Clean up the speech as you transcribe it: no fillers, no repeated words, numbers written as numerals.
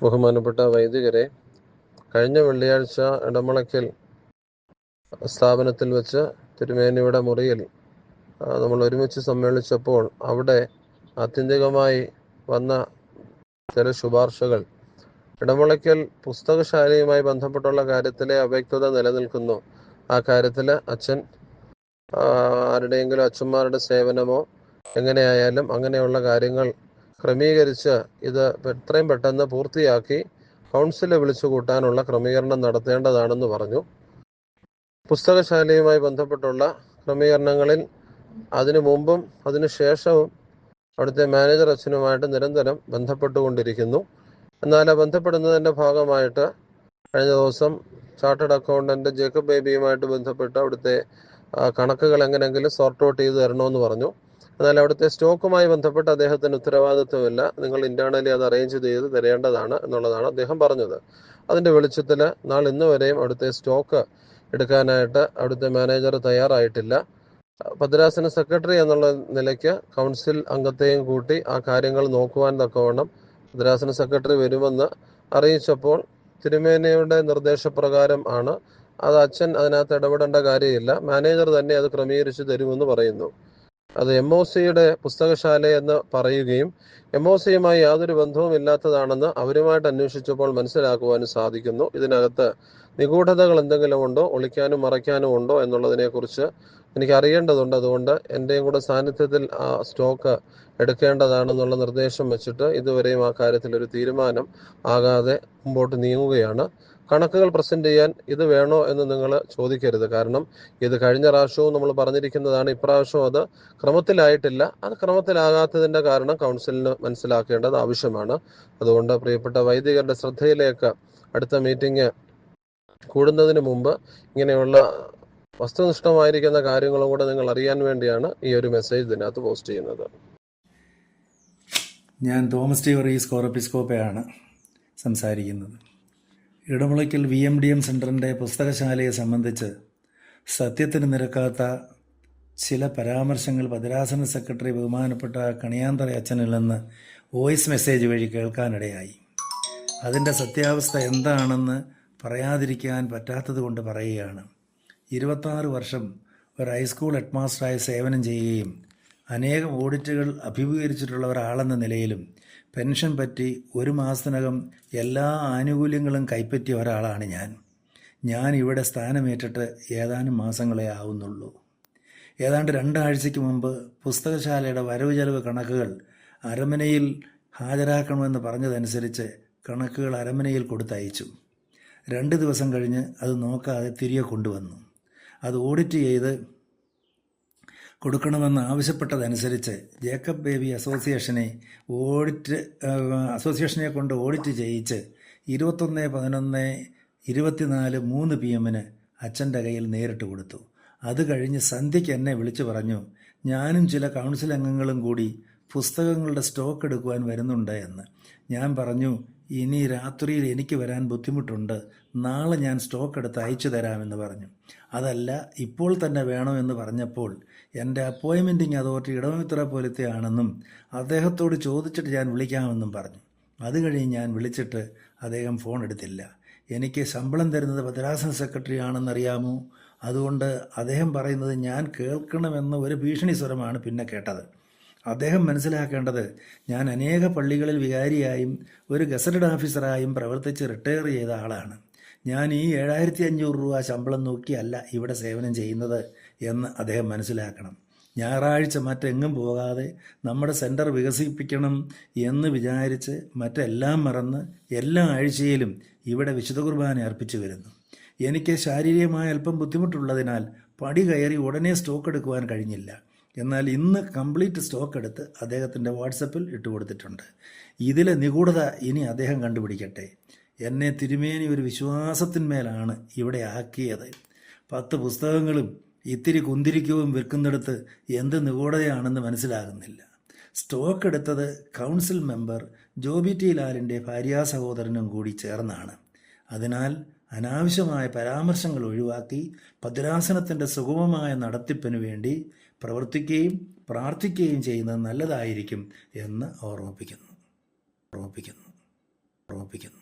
ബഹുമാനപ്പെട്ട വൈദികരെ, കഴിഞ്ഞ വെള്ളിയാഴ്ച ഇടമളയ്ക്കൽ സ്ഥാപനത്തിൽ വെച്ച് തിരുമേനിയുടെ മുറിയിൽ നമ്മൾ ഒരുമിച്ച് സമ്മേളിച്ചപ്പോൾ അവിടെ ആത്യന്തികമായി വന്ന ചില ശുപാർശകൾ ഇടമളയ്ക്കൽ പുസ്തകശാലയുമായി ബന്ധപ്പെട്ടുള്ള കാര്യത്തിലെ അവ്യക്തത നിലനിൽക്കുന്നു. ആ കാര്യത്തിൽ അച്ഛൻ ആരുടെയെങ്കിലും അച്ഛന്മാരുടെ സേവനമോ എങ്ങനെയായാലും അങ്ങനെയുള്ള കാര്യങ്ങൾ ക്രമീകരിച്ച് ഇത് എത്രയും പെട്ടെന്ന് പൂർത്തിയാക്കി കൗൺസിലെ വിളിച്ചു കൂട്ടാനുള്ള ക്രമീകരണം നടത്തേണ്ടതാണെന്ന് പറഞ്ഞു. പുസ്തകശാലയുമായി ബന്ധപ്പെട്ടുള്ള ക്രമീകരണങ്ങളിൽ അതിനു മുമ്പും അതിനു ശേഷവും അവിടുത്തെ മാനേജർ അച്ഛനുമായിട്ട് നിരന്തരം ബന്ധപ്പെട്ടുകൊണ്ടിരിക്കുന്നു. എന്നാൽ ബന്ധപ്പെടുന്നതിൻ്റെ ഭാഗമായിട്ട് കഴിഞ്ഞ ദിവസം ചാർട്ടേഡ് അക്കൗണ്ടന്റ് ജേക്കബ് ബേബിയുമായിട്ട് ബന്ധപ്പെട്ട് അവിടുത്തെ കണക്കുകൾ എങ്ങനെയെങ്കിലും സോർട്ട് ഔട്ട് ചെയ്ത് തരണമെന്ന് പറഞ്ഞു. എന്നാൽ അവിടുത്തെ സ്റ്റോക്കുമായി ബന്ധപ്പെട്ട് അദ്ദേഹത്തിന് ഉത്തരവാദിത്വമില്ല, നിങ്ങൾ ഇന്റേണലി അത് അറേഞ്ച് ചെയ്ത് തരേണ്ടതാണ് എന്നുള്ളതാണ് അദ്ദേഹം പറഞ്ഞത്. അതിൻ്റെ വെളിച്ചത്തിൽ ഇന്ന് വരെയും അവിടുത്തെ സ്റ്റോക്ക് എടുക്കാനായിട്ട് അവിടുത്തെ മാനേജർ തയ്യാറായിട്ടില്ല. ഭദ്രാസന സെക്രട്ടറി എന്നുള്ള നിലയ്ക്ക് കൗൺസിൽ അംഗത്തെയും കൂട്ടി ആ കാര്യങ്ങൾ നോക്കുവാൻ തക്കവണ്ണം ഭദ്രാസന സെക്രട്ടറി വരുമെന്ന് അറിയിച്ചപ്പോൾ തിരുമേനയുടെ നിർദ്ദേശപ്രകാരം ആണ് അത്. അച്ഛൻ അതിനകത്ത് ഇടപെടേണ്ട കാര്യമില്ല, മാനേജർ തന്നെ അത് ക്രമീകരിച്ച് തരുമെന്ന് പറയുന്നു. അത് MOCയുടെ പുസ്തകശാല എന്ന് പറയുകയും MOCയുമായി യാതൊരു ബന്ധവും ഇല്ലാത്തതാണെന്ന് അവരുമായിട്ട് അന്വേഷിച്ചപ്പോൾ മനസ്സിലാക്കുവാനും സാധിക്കുന്നു. ഇതിനകത്ത് നിഗൂഢതകൾ എന്തെങ്കിലും ഉണ്ടോ, ഒളിക്കാനും മറയ്ക്കാനും ഉണ്ടോ എന്നുള്ളതിനെക്കുറിച്ച് എനിക്ക് അറിയേണ്ടതുണ്ട്. അതുകൊണ്ട് എൻ്റെയും കൂടെ സാന്നിധ്യത്തിൽ ആ സ്റ്റോക്ക് എടുക്കേണ്ടതാണെന്നുള്ള നിർദ്ദേശം വെച്ചിട്ട് ഇതുവരെയും ആ കാര്യത്തിൽ ഒരു തീരുമാനം ആകാതെ മുമ്പോട്ട് നീങ്ങുകയാണ്. കണക്കുകൾ പ്രസന്റ് ചെയ്യാൻ ഇത് വേണോ എന്ന് നിങ്ങൾ ചോദിക്കരുത്. കാരണം ഇത് കഴിഞ്ഞ പ്രാവശ്യവും നമ്മൾ പറഞ്ഞിരിക്കുന്നതാണ്. ഇപ്രാവശ്യവും അത് ക്രമത്തിലായിട്ടില്ല. അത് ക്രമത്തിലാകാത്തതിൻ്റെ കാരണം കൗൺസിലിന് മനസ്സിലാക്കേണ്ടത് ആവശ്യമാണ്. അതുകൊണ്ട് പ്രിയപ്പെട്ട വൈദികരുടെ ശ്രദ്ധയിലേക്ക് അടുത്ത മീറ്റിംഗ് കൂടുന്നതിന് മുമ്പ് ഇങ്ങനെയുള്ള വസ്തുനിഷ്ഠമായിരിക്കുന്ന കാര്യങ്ങളും കൂടെ നിങ്ങൾ അറിയാൻ വേണ്ടിയാണ് ഈ ഒരു മെസ്സേജ് ഇതിനകത്ത് പോസ്റ്റ് ചെയ്യുന്നത്. ഞാൻ തോമസ് ടി വർഗീസ് കോറപ്പിസ്കോപ്പയാണ് സംസാരിക്കുന്നത്. ഇടമുളയ്ക്കൽ VMDM സെൻറ്ററിൻ്റെ പുസ്തകശാലയെ സംബന്ധിച്ച് സത്യത്തിന് നിരക്കാത്ത ചില പരാമർശങ്ങൾ ഭദ്രാസന സെക്രട്ടറി ബഹുമാനപ്പെട്ട കണിയാന്തറ അച്ഛനിൽ നിന്ന് വോയിസ് മെസ്സേജ് വഴി കേൾക്കാനിടയായി. അതിൻ്റെ സത്യാവസ്ഥ എന്താണെന്ന് പറയാതിരിക്കാൻ പറ്റാത്തത് കൊണ്ട് പറയുകയാണ്. 26 വർഷം ഒരു ഹൈസ്കൂൾ ഹെഡ്മാസ്റ്ററായി സേവനം ചെയ്യുകയും അനേകം ഓഡിറ്റുകൾ അഭിമുഖീകരിച്ചിട്ടുള്ള ഒരാളെന്ന നിലയിലും പെൻഷൻ പറ്റി 1 മാസത്തിനകം എല്ലാ ആനുകൂല്യങ്ങളും കൈപ്പറ്റിയ ഒരാളാണ് ഞാൻ ഇവിടെ സ്ഥാനമേറ്റിട്ട് ഏതാനും മാസങ്ങളെ ആവുന്നുള്ളൂ. ഏതാണ്ട് 2 ആഴ്ചയ്ക്ക് മുമ്പ് പുസ്തകശാലയുടെ വരവ് ചെലവ് കണക്കുകൾ അരമനയിൽ ഹാജരാക്കണമെന്ന് പറഞ്ഞതനുസരിച്ച് കണക്കുകൾ അരമനയിൽ കൊടുത്തയച്ചു. 2 ദിവസം കഴിഞ്ഞ് അത് നോക്കാതെ തിരികെ കൊണ്ടുവന്നു. അത് ഓഡിറ്റ് ചെയ്ത് കൊടുക്കണമെന്ന് ആവശ്യപ്പെട്ടതനുസരിച്ച് ജേക്കബ് ബേബി അസോസിയേഷനെ കൊണ്ട് ഓഡിറ്റ് ചെയ്യിച്ച് 21/11/24 3 PM അച്ഛൻ്റെ കയ്യിൽ നേരിട്ട് കൊടുത്തു. അത് കഴിഞ്ഞ് സന്ധ്യയ്ക്ക് എന്നെ വിളിച്ചു പറഞ്ഞു, ഞാനും ചില കൗൺസിൽ അംഗങ്ങളും കൂടി പുസ്തകങ്ങളുടെ സ്റ്റോക്ക് എടുക്കുവാൻ വരുന്നുണ്ട് എന്ന്. ഞാൻ പറഞ്ഞു, ഇനി രാത്രിയിൽ എനിക്ക് വരാൻ ബുദ്ധിമുട്ടുണ്ട്, നാളെ ഞാൻ സ്റ്റോക്ക് എടുത്ത് അയച്ചു തരാമെന്ന് പറഞ്ഞു. അതല്ല, ഇപ്പോൾ തന്നെ വേണമെന്ന് പറഞ്ഞപ്പോൾ എൻ്റെ അപ്പോയിൻമെൻറ്റിങ് അതോറിറ്റി ഇടവമിത്ര പോലത്തെ ആണെന്നും അദ്ദേഹത്തോട് ചോദിച്ചിട്ട് ഞാൻ വിളിക്കാമെന്നും പറഞ്ഞു. അത് കഴിഞ്ഞ് ഞാൻ വിളിച്ചിട്ട് അദ്ദേഹം ഫോൺ എടുത്തില്ല. എനിക്ക് ശമ്പളം തരുന്നത് ഭദ്രാസന സെക്രട്ടറി ആണെന്നറിയാമോ, അതുകൊണ്ട് അദ്ദേഹം പറയുന്നത് ഞാൻ കേൾക്കണമെന്ന ഒരു ഭീഷണി സ്വരമാണ് പിന്നെ കേട്ടത്. അദ്ദേഹം മനസ്സിലാക്കേണ്ടത്, ഞാൻ അനേക പള്ളികളിൽ വികാരിയായും ഒരു ഗസറ്റഡ് ഓഫീസറായും പ്രവർത്തിച്ച് റിട്ടയർ ചെയ്ത ആളാണ്. ഞാൻ ഈ 7500 രൂപ ശമ്പളം നോക്കിയല്ല ഇവിടെ സേവനം ചെയ്യുന്നത് എന്ന് അദ്ദേഹം മനസ്സിലാക്കണം. ഞായറാഴ്ച മറ്റെങ്ങും പോകാതെ നമ്മുടെ സെൻറ്റർ വികസിപ്പിക്കണം എന്ന് വിചാരിച്ച് മറ്റെല്ലാം മറന്ന് എല്ലാ ആഴ്ചയിലും ഇവിടെ വിശുദ്ധ കുർബാന അർപ്പിച്ചു വരുന്നു. എനിക്ക് ശാരീരികമായ അല്പം ബുദ്ധിമുട്ടുള്ളതിനാൽ പടി കയറി ഉടനെ സ്റ്റോക്ക് എടുക്കുവാൻ കഴിഞ്ഞില്ല. എന്നാൽ ഇന്ന് കംപ്ലീറ്റ് സ്റ്റോക്ക് എടുത്ത് അദ്ദേഹത്തിൻ്റെ വാട്സപ്പിൽ ഇട്ടുകൊടുത്തിട്ടുണ്ട്. ഇതിലെ നിഗൂഢത ഇനി അദ്ദേഹം കണ്ടുപിടിക്കട്ടെ. എന്നെ തിരുമേനി ഒരു വിശ്വാസത്തിന്മേലാണ് ഇവിടെ ആക്കിയത്. 10 പുസ്തകങ്ങളും ഇത്തിരി കുന്തിരിക്കവും വിൽക്കുന്നിടത്ത് എന്ത് നിഗൂഢതയാണെന്ന് മനസ്സിലാകുന്നില്ല. സ്റ്റോക്ക് എടുത്തത് കൗൺസിൽ മെമ്പർ ജോബി ടി ലാലിൻ്റെ ഭാര്യാ സഹോദരനും കൂടി ചേർന്നാണ്. അതിനാൽ അനാവശ്യമായ പരാമർശങ്ങൾ ഒഴിവാക്കി ഭദ്രാസനത്തിൻ്റെ സുഗമമായ നടത്തിപ്പിന് വേണ്ടി പ്രവർത്തിക്കുകയും പ്രാർത്ഥിക്കുകയും ചെയ്യുന്നത് നല്ലതായിരിക്കും എന്ന് ഓർമ്മിപ്പിക്കുന്നു. ഓർമ്മിപ്പിക്കുന്നു.